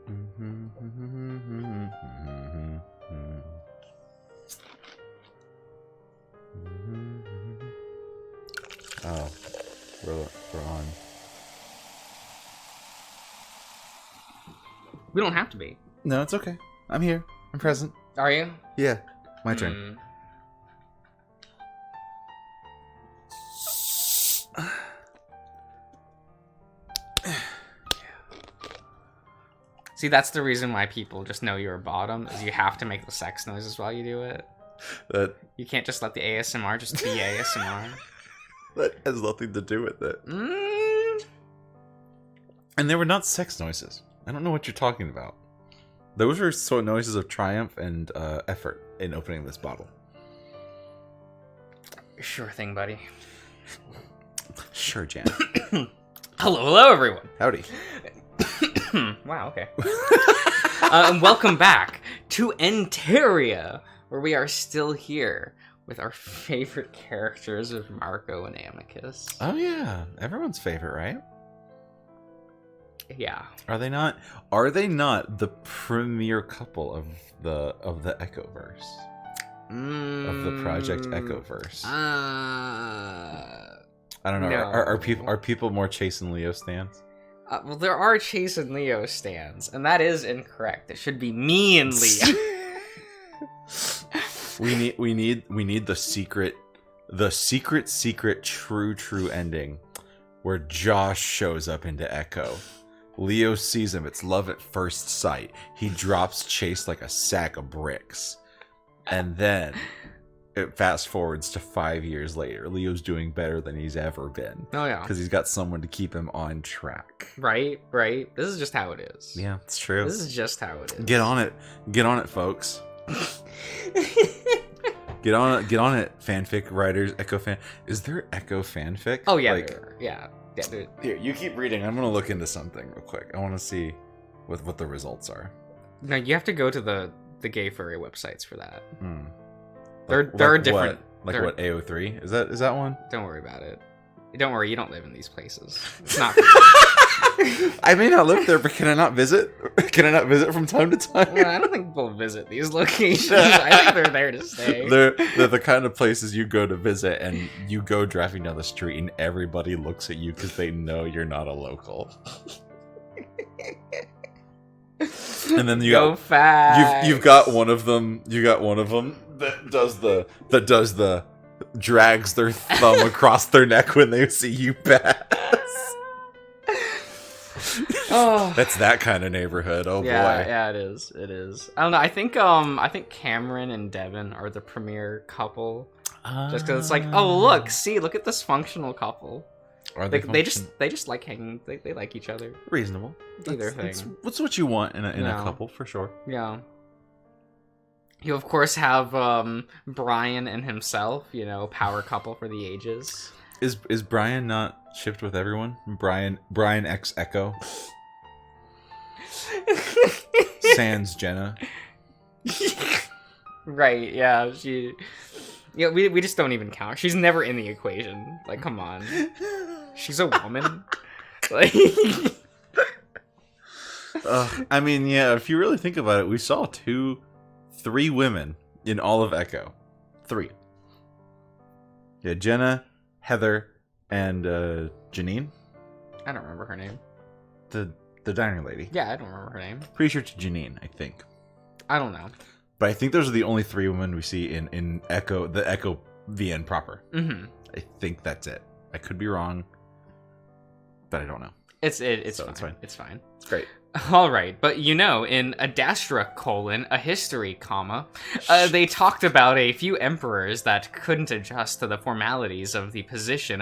Oh, we're on. We don't have to be. No, it's okay. I'm here. I'm present. Are you? Yeah, my turn. See, that's the reason why people just know you're a bottom, is you have to make the sex noises while you do it. You can't just let the ASMR just be ASMR. That has nothing to do with it. And they were not sex noises. I don't know what you're talking about. Those are sort of noises of triumph and effort in opening this bottle. Sure thing, buddy. Sure, Jan. Hello, everyone. Howdy. Wow, okay. And welcome back to Interea, where we are still here with our favorite characters of Marco and Amicus. Oh yeah, everyone's favorite, right? Yeah. Are they not? Are they not the premier couple of the Echoverse? Of the Project Echoverse? I don't know. No. Are people more Chase and Leo stans? Well, there are Chase and Leo stands, and that is incorrect. It should be me and Leo. we need the secret true ending where Josh shows up into Echo. Leo sees him. It's love at first sight. He drops Chase like a sack of bricks. And then it fast forwards to 5 years later. Leo's doing better than he's ever been. Oh, yeah. Because he's got someone to keep him on track. Right. This is just how it is. Yeah, it's true. This is just how it is. Get on it, folks. Get on it, fanfic writers, Echo fan. Is there Echo fanfic? Oh, yeah, yeah, dude. Here, you keep reading. I'm gonna look into something real quick. I want to see what the results are. No, you have to go to the gay furry websites for that. There are different. What AO3 is that one? Don't worry about it. Don't worry, you don't live in these places. It's not. I may not live there, but can I not visit? Can I not visit from time to time? Well, I don't think people visit these locations. I think they're there to stay. They're the kind of places you go to visit, and you go driving down the street, and everybody looks at you because they know you're not a local. And then you've got one of them. You got one of them that does the drags their thumb across their neck when they see you pass. Oh, that's that kind of neighborhood. Oh yeah, boy. Yeah, it is. It is. I don't know. I think Cameron and Devin are the premier couple. Just because it's like, oh look at this functional couple. Are they just like hanging. They like each other. Reasonable. Either thing. What's what you want in a couple for sure. Yeah. You of course have Brian and himself. Power couple for the ages. Is Brian not shipped with everyone? Brian X Echo. Sans Jenna. Right, yeah, we just don't even count. She's never in the equation. Like, come on. She's a woman. Like I mean, yeah, if you really think about it, we saw 3 women in all of Echo. 3. Yeah, Jenna, Heather, and Janine. I don't remember her name. The diner lady. Yeah, I don't remember her name. Pretty sure it's Janine, I think. I don't know. But I think those are the only 3 women we see in Echo, the Echo VN proper. Mm-hmm. I think that's it. I could be wrong, but I don't know. It's fine. It's fine. It's It's great. All right, but in Adastra, a history, they talked about a few emperors that couldn't adjust to the formalities of the position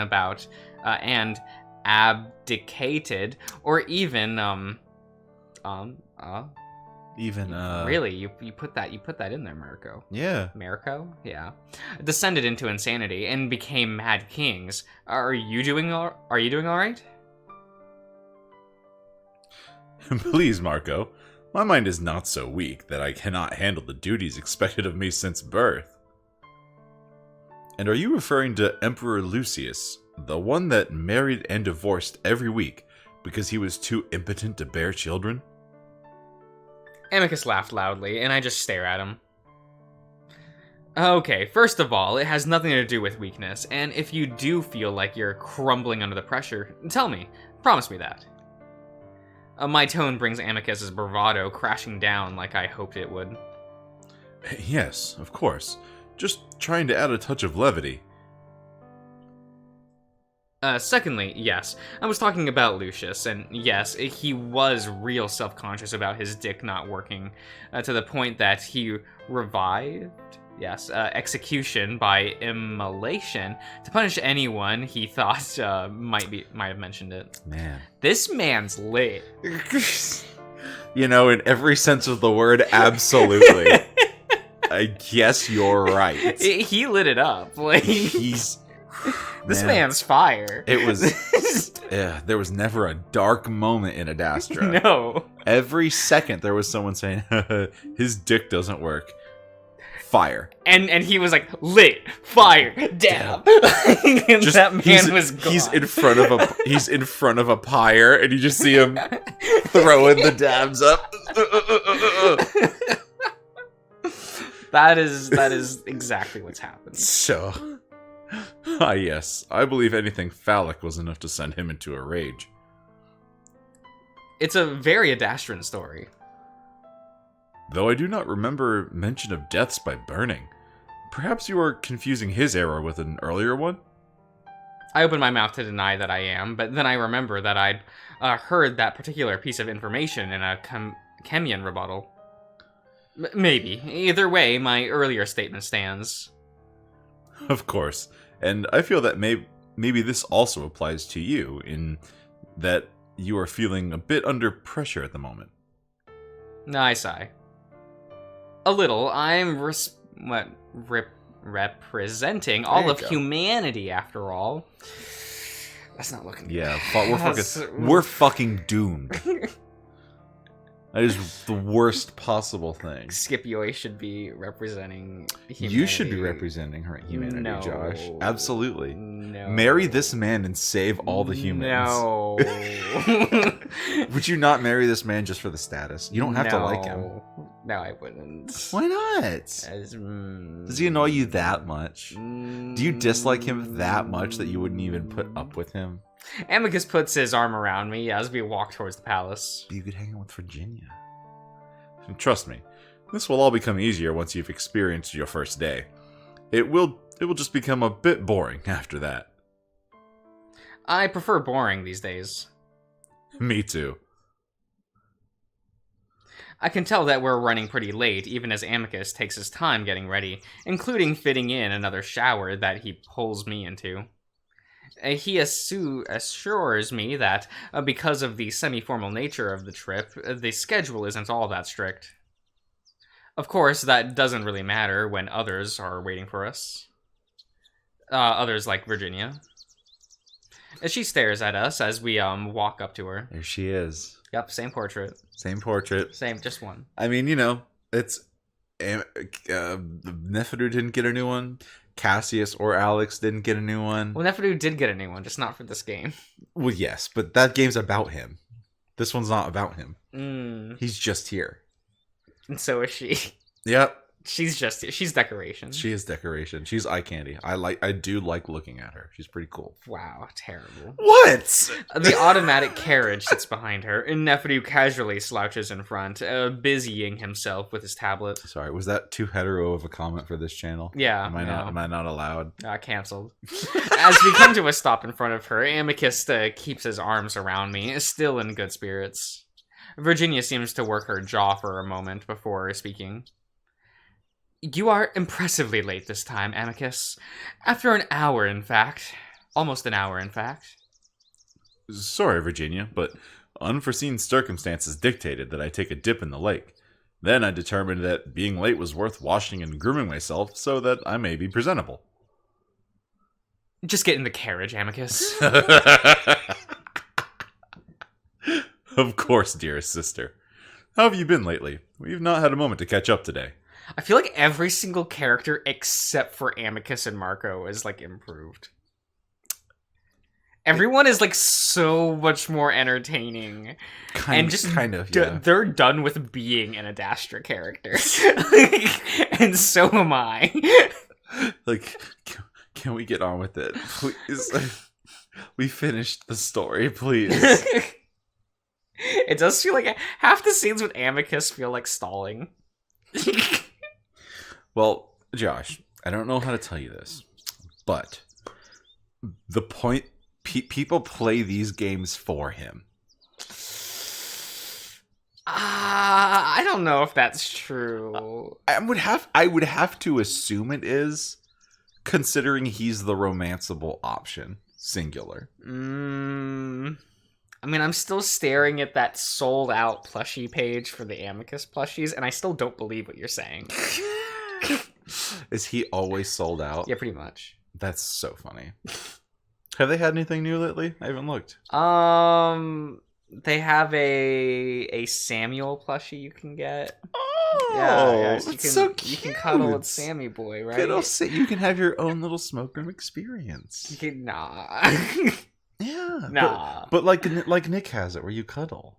and abdicated, or even really, you put that in there, Marco. Yeah. Marco, yeah, descended into insanity and became mad kings. Are you doing all right? Please, Marco. My mind is not so weak that I cannot handle the duties expected of me since birth. And are you referring to Emperor Lucius, the one that married and divorced every week because he was too impotent to bear children? Amicus laughed loudly, and I just stare at him. Okay, first of all, it has nothing to do with weakness, and if you do feel like you're crumbling under the pressure, tell me. Promise me that. My tone brings Amicus's bravado crashing down like I hoped it would. Yes, of course. Just trying to add a touch of levity. Secondly, yes, I was talking about Lucius, and yes, he was real self-conscious about his dick not working, to the point that he revived, execution by immolation to punish anyone he thought might have mentioned it. Man. This man's lit. You know, in every sense of the word, absolutely. I guess you're right. He lit it up. Like, He's... This man's fire. It was... there was never a dark moment in Adastra. No. Every second there was someone saying, his dick doesn't work. Fire. And he was like, lit, fire, dab. And Just, that man was gone. He's in front of a pyre, and you just see him throwing the dabs up. That is exactly what's happened. So, yes, I believe anything phallic was enough to send him into a rage. It's a very Adastran story. Though I do not remember mention of deaths by burning. Perhaps you are confusing his error with an earlier one? I open my mouth to deny that I am, but then I remember that I'd heard that particular piece of information in a Chemian rebuttal. Maybe. Either way, my earlier statement stands. Of course. And I feel that maybe this also applies to you, in that you are feeling a bit under pressure at the moment. I sigh. A little. I'm representing all of humanity, after all. That's not looking good. Yeah, we're fucking doomed. That is the worst possible thing. Scipio should be representing humanity. You should be representing humanity, No. Josh. Absolutely. No. Marry this man and save all the humans. No. Would you not marry this man just for the status? You don't have to like him. No, I wouldn't. Why not? Does he annoy you that much? Do you dislike him that much that you wouldn't even put up with him? Amicus puts his arm around me as we walk towards the palace. You could hang out with Virginia. And trust me, this will all become easier once you've experienced your first day. It will just become a bit boring after that. I prefer boring these days. Me too. I can tell that we're running pretty late, even as Amicus takes his time getting ready, including fitting in another shower that he pulls me into. He assures me that because of the semi-formal nature of the trip, the schedule isn't all that strict. Of course, that doesn't really matter when others are waiting for us. Others like Virginia. She stares at us as we walk up to her. There she is. Yep, same portrait. Same portrait. Same, just one. I mean, it's... Neferu didn't get a new one. Cassius or Alex didn't get a new one. Well, Neferu did get a new one, just not for this game. Well, yes, but that game's about him. This one's not about him. He's just here. And so is she. Yep. She's decoration. She is decoration. She's eye candy. I do like looking at her. She's pretty cool. Wow, terrible. What? The automatic carriage sits behind her, and Neferu casually slouches in front, busying himself with his tablet. Sorry, was that too hetero of a comment for this channel? Yeah. Am I not allowed? Cancelled. As we come to a stop in front of her, Amicus keeps his arms around me, still in good spirits. Virginia seems to work her jaw for a moment before speaking. You are impressively late this time, Amicus. After an hour, in fact. Almost an hour, in fact. Sorry, Virginia, but unforeseen circumstances dictated that I take a dip in the lake. Then I determined that being late was worth washing and grooming myself so that I may be presentable. Just get in the carriage, Amicus. Of course, dearest sister. How have you been lately? We've not had a moment to catch up today. I feel like every single character except for Amicus and Marco is, improved. Everyone is like so much more entertaining, and just kind of, yeah. they're done with being an Adastra character, and so am I. Like, can we get on with it, please? We finished the story, please. It does feel like half the scenes with Amicus feel like stalling. Well, Josh, I don't know how to tell you this, but the point people play these games for him. I don't know if that's true. I would have to assume it is, considering he's the romanceable option, singular. I mean, I'm still staring at that sold out plushie page for the Amicus plushies, and I still don't believe what you're saying. Is he always sold out? Yeah, pretty much. That's so funny. Have they had anything new lately? I haven't looked. They have a Samuel plushie you can get. Oh, yeah, so that's so cute. You can cuddle with Sammy Boy, right? You can have your own little smoke room experience. You can, nah. Yeah. Nah. But like Nick has it, where you cuddle.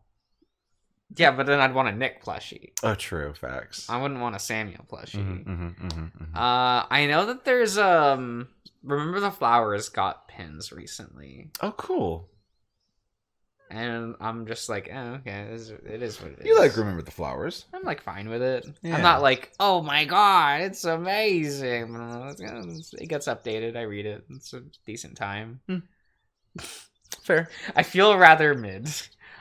Yeah, but then I'd want a Nick plushie. Oh, true. Facts. I wouldn't want a Samuel plushie. Mm-hmm. I know that there's Remember the Flowers got pins recently. Oh, cool. And I'm just like, okay, it is what it is. You like Remember the Flowers? I'm like fine with it. Yeah. I'm not like, oh my god, it's amazing. It gets updated. I read it. It's a decent time. Fair. I feel rather mid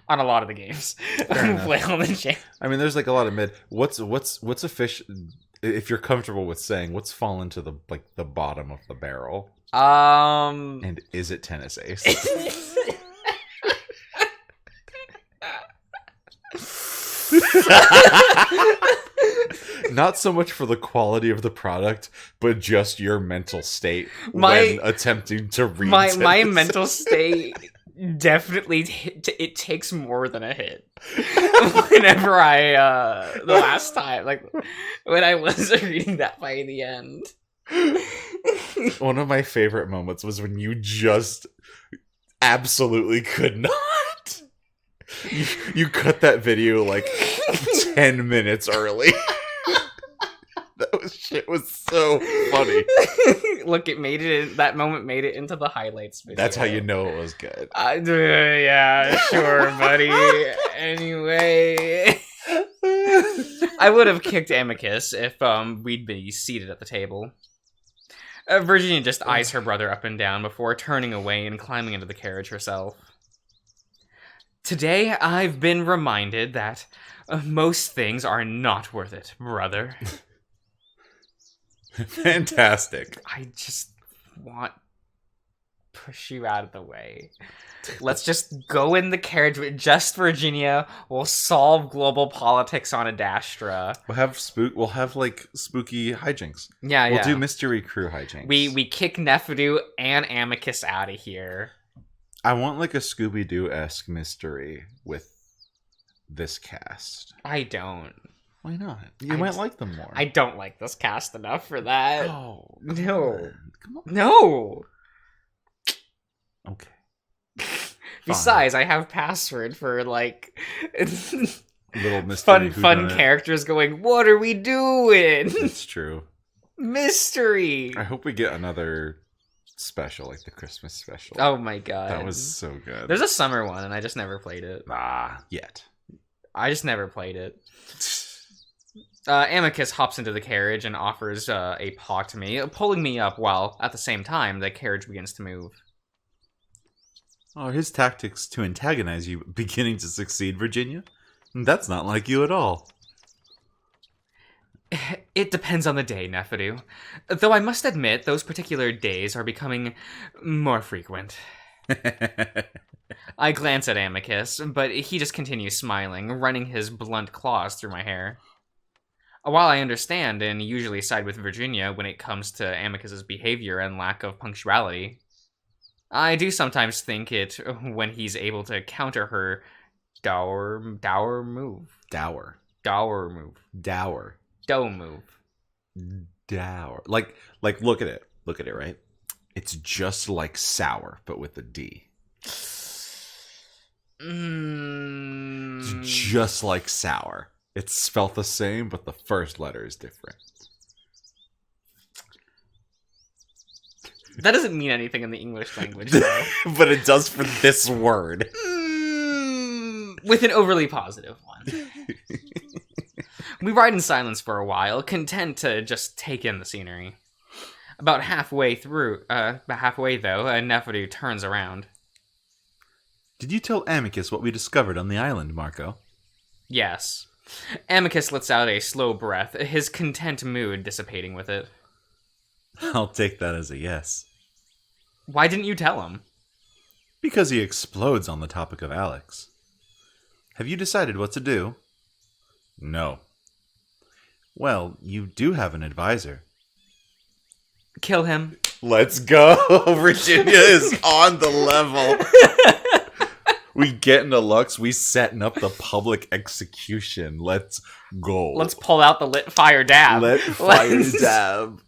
on a lot of the games play on the channel. I mean, there's like a lot of mid. What's a fish? If you're comfortable with saying, what's fallen to the bottom of the barrel? And is it Tennis Ace? Not so much for the quality of the product, but just your mental state when attempting to read my mental state definitely it takes more than a hit. Whenever the last time, like when I was reading that by the end. One of my favorite moments was when you just absolutely could not. You cut that video like 10 minutes early. Shit was so funny. Look, that moment made it into the highlights video. That's how you know it was good. Yeah, sure, buddy. Anyway, I would have kicked Amicus if we'd be seated at the table. Virginia just eyes her brother up and down before turning away and climbing into the carriage herself. Today, I've been reminded that most things are not worth it, brother. Fantastic. I just want to push you out of the way. Let's just go in the carriage with just Virginia. We'll solve global politics on Adastra. We'll have like spooky hijinks. Yeah, We'll do mystery crew hijinks. We kick Nefidu and Amicus out of here. I want like a Scooby-Doo-esque mystery with this cast. I don't. Why not? You might like them more. I don't like this cast enough for that. Oh, no. Come on. No. Okay. Besides, I have password for like little mystery fun characters going, what are we doing? It's true. Mystery. I hope we get another special, like the Christmas special. Oh my god. That was so good. There's a summer one, and I just never played it. Yet. I just never played it. Amicus hops into the carriage and offers a paw to me, pulling me up while, at the same time, the carriage begins to move. Oh, his tactics to antagonize you beginning to succeed, Virginia? That's not like you at all. It depends on the day, Nefidu. Though I must admit, those particular days are becoming more frequent. I glance at Amicus, but he just continues smiling, running his blunt claws through my hair. While I understand and usually side with Virginia when it comes to Amicus's behavior and lack of punctuality, I do sometimes think it when he's able to counter her dour move. Dour. Dour move. Dour. Dough move. Dour. Like look at it. Look at it, right? It's just like sour, but with a D. It's just like sour. It's spelt the same, but the first letter is different. That doesn't mean anything in the English language, though. But it does for this word. With an overly positive one. We ride in silence for a while, content to just take in the scenery. About halfway though, Neferu turns around. Did you tell Amicus what we discovered on the island, Marco? Yes. Amicus lets out a slow breath, his content mood dissipating with it. I'll take that as a yes. Why didn't you tell him? Because he explodes on the topic of Alex. Have you decided what to do? No. Well, you do have an advisor. Kill him. Let's go! Virginia is on the level. We get into Lux, we setting up the public execution. Let's go. Let's pull out the lit fire dab. Lit fire dab.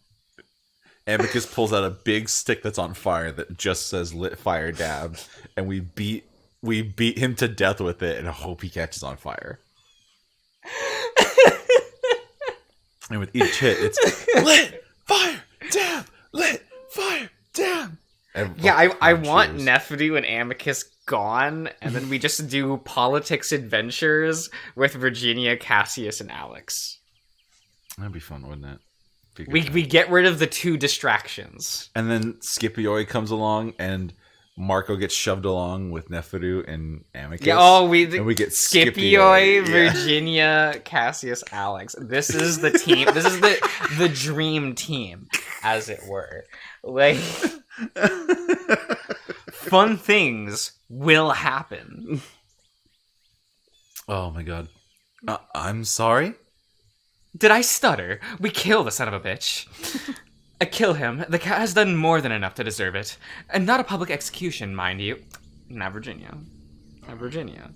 Amicus pulls out a big stick that's on fire that just says lit fire dab, and we beat him to death with it and hope he catches on fire. And with each hit, it's lit fire dab, lit fire dab. Yeah, I want Neferu and Amicus gone, and then we just do politics adventures with Virginia, Cassius, and Alex. That'd be fun, wouldn't it? We get rid of the two distractions. And then Scipio comes along, and Marco gets shoved along with Neferu and Amicus. Yeah, and we get Scipio, Virginia, Cassius, Alex. This is the team. This is the dream team, as it were. Like, fun things will happen. Oh my god. I'm sorry? Did I stutter? We kill the son of a bitch. Kill him. The cat has done more than enough to deserve it. And not a public execution, mind you. Not Virginia. Not Virginia.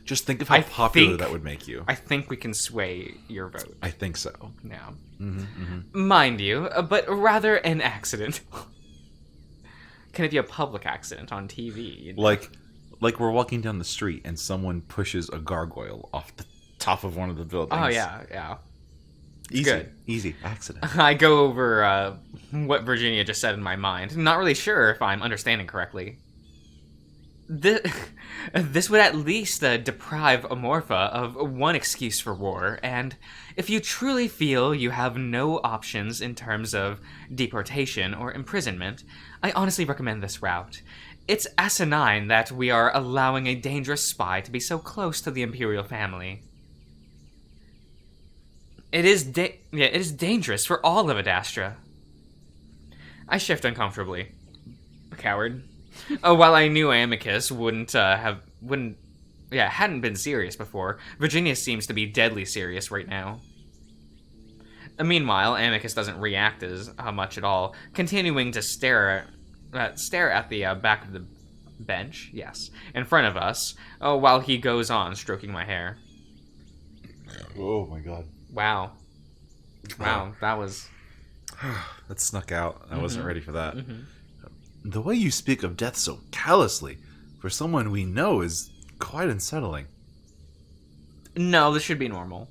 Just think of how popular that would make you. I think we can sway your vote. I think so. Yeah. Mm-hmm. Mind you, but rather an accident. Can it be a public accident on TV? You know? Like we're walking down the street and someone pushes a gargoyle off the top of one of the buildings. Oh, yeah. Easy. Good. Easy. Accident. I go over what Virginia just said in my mind. Not really sure if I'm understanding correctly. This would at least deprive Amorpha of one excuse for war, and if you truly feel you have no options in terms of deportation or imprisonment, I honestly recommend this route. It's asinine that we are allowing a dangerous spy to be so close to the Imperial family. It is dangerous for all of Adastra. I shift uncomfortably. A coward. While I knew Amicus hadn't been serious before, Virginia seems to be deadly serious right now. Meanwhile, Amicus doesn't react as much at all, continuing to stare at the back of the bench, yes, in front of us, while he goes on stroking my hair. Oh my god. Wow, that was... That snuck out. I wasn't ready for that. Mm-hmm. The way you speak of death so callously, for someone we know, is quite unsettling. No, this should be normal.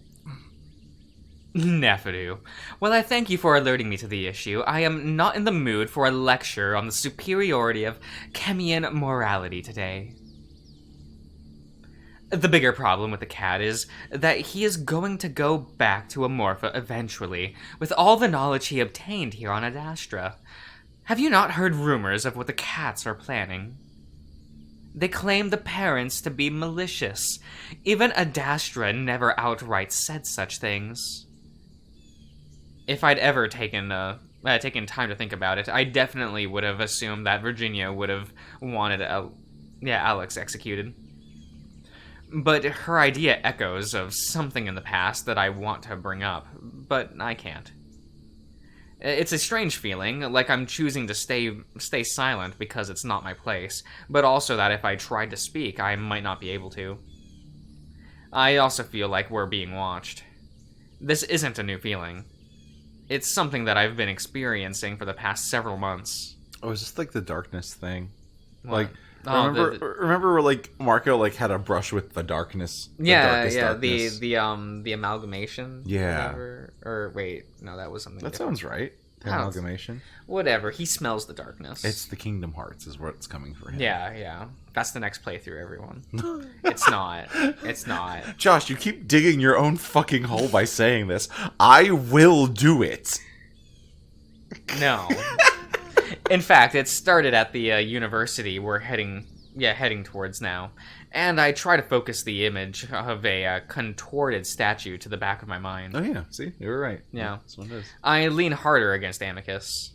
Neferu. Well, I thank you for alerting me to the issue. I am not in the mood for a lecture on the superiority of Chemian morality today. The bigger problem with the cat is that he is going to go back to Amorpha eventually, with all the knowledge he obtained here on Adastra. Have you not heard rumors of what the cats are planning? They claim the parents to be malicious. Even Adastra never outright said such things. If I'd ever taken time to think about it, I definitely would have assumed that Virginia would have wanted Alex executed. But her idea echoes of something in the past that I want to bring up, but I can't. It's a strange feeling, like I'm choosing to stay silent because it's not my place, but also that if I tried to speak, I might not be able to. I also feel like we're being watched. This isn't a new feeling. It's something that I've been experiencing for the past several months. Oh, is this like the darkness thing? What? Oh, Remember where like Marco like had a brush with the darkness. Darkness. The amalgamation. Yeah. Whatever. Or wait, no, that was something. That different. sounds right. The amalgamation. Whatever. He smells the darkness. It's the Kingdom Hearts is what's coming for him. Yeah. That's the next playthrough, everyone. It's not. It's not. Josh, you keep digging your own fucking hole by saying this. I will do it. No. In fact, it started at the university we're heading towards now. And I try to focus the image of a contorted statue to the back of my mind. Oh yeah, see? You were right. Yeah. That's what it is. I lean harder against Amicus.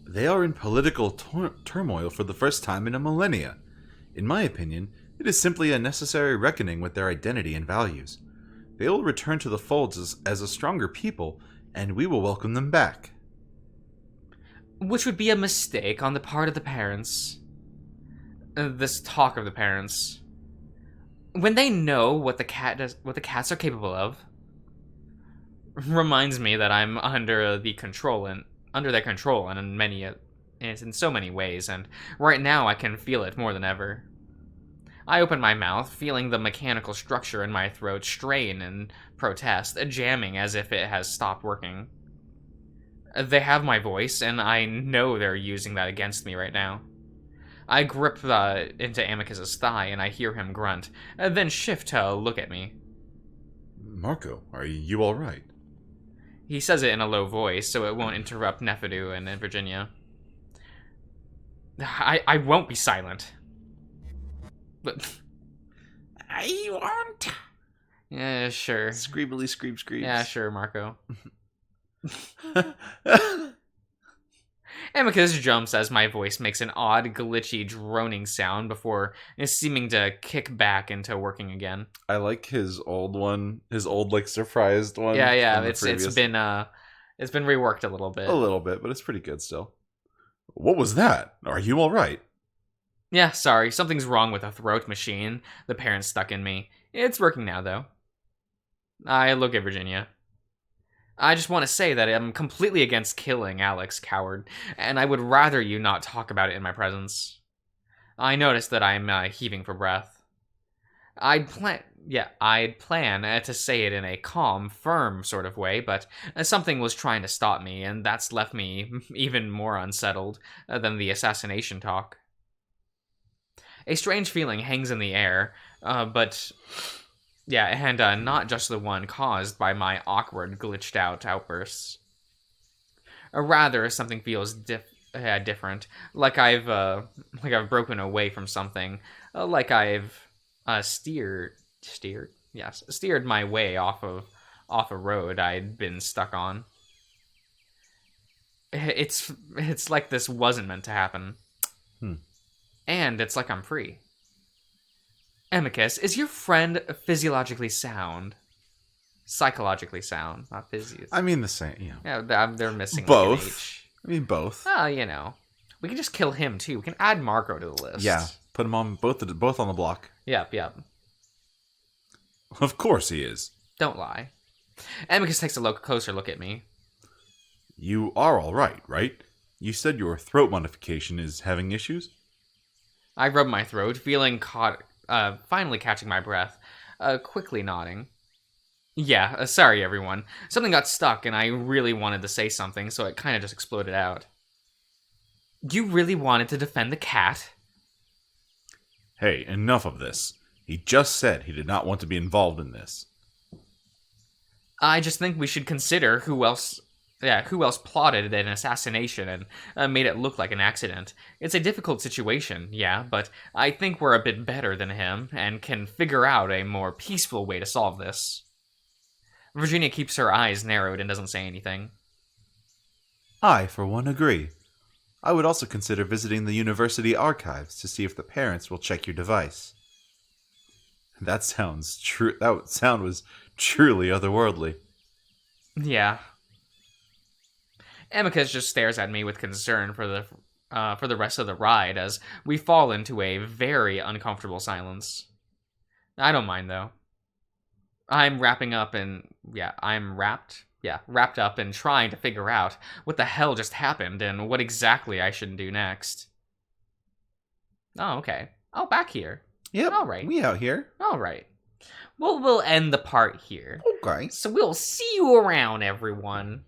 They are in political turmoil for the first time in a millennia. In my opinion, it is simply a necessary reckoning with their identity and values. They will return to the folds as a stronger people, and we will welcome them back. Which would be a mistake on the part of the parents. This talk of the parents. When they know what the cats are capable of, reminds me that I'm under their control in so many ways, and right now I can feel it more than ever. I open my mouth, feeling the mechanical structure in my throat strain and protest, jamming as if it has stopped working. They have my voice, and I know they're using that against me right now. I grip into Amicus's thigh, and I hear him grunt, then shift to look at me. Marco, are you alright? He says it in a low voice, so it won't interrupt Nephidu and Virginia. I won't be silent. But I won't. Yeah, sure. Screamily scream screams. Yeah, sure, Marco. Amicus jumps as my voice makes an odd, glitchy, droning sound before seeming to kick back into working again. I like his old one, like surprised one. Yeah. It's been reworked a little bit. But it's pretty good still. What was that? Are you all right? Yeah, sorry, something's wrong with the throat machine the parents stuck in me. It's working now, though. I look at Virginia. I just want to say that I'm completely against killing Alex, coward, and I would rather you not talk about it in my presence. I notice that I'm heaving for breath. I'd plan to say it in a calm, firm sort of way, but something was trying to stop me, and that's left me even more unsettled than the assassination talk. A strange feeling hangs in the air, and not just the one caused by my awkward, glitched out outbursts. Rather, something feels different, like I've broken away from something, like I've steered my way off a road I'd been stuck on. It's like this wasn't meant to happen. And it's like I'm free. Amicus, is your friend physiologically sound? Psychologically sound, not physio. I mean the same, yeah. Yeah, they're missing both. Like an H. I mean both. We can just kill him too. We can add Marco to the list. Yeah, put him on both on the block. Yep. Of course he is. Don't lie. Amicus takes a closer look at me. You are all right? You said your throat modification is having issues? I rub my throat, feeling finally catching my breath, quickly nodding. Yeah, sorry everyone. Something got stuck and I really wanted to say something, so it kind of just exploded out. You really wanted to defend the cat? Hey, enough of this. He just said he did not want to be involved in this. I just think we should consider who else plotted an assassination and made it look like an accident. It's a difficult situation, yeah, but I think we're a bit better than him and can figure out a more peaceful way to solve this. Virginia keeps her eyes narrowed and doesn't say anything. I, for one, agree. I would also consider visiting the university archives to see if the parents will check your device. That sound was truly otherworldly. Yeah. Amicus just stares at me with concern for the rest of the ride as we fall into a very uncomfortable silence. I don't mind though. I'm wrapped up in trying to figure out what the hell just happened and what exactly I should do next. Oh, okay. Oh, back here. Yep. All right. We out here. All right. Well, we'll end the part here. Okay. So we'll see you around, everyone.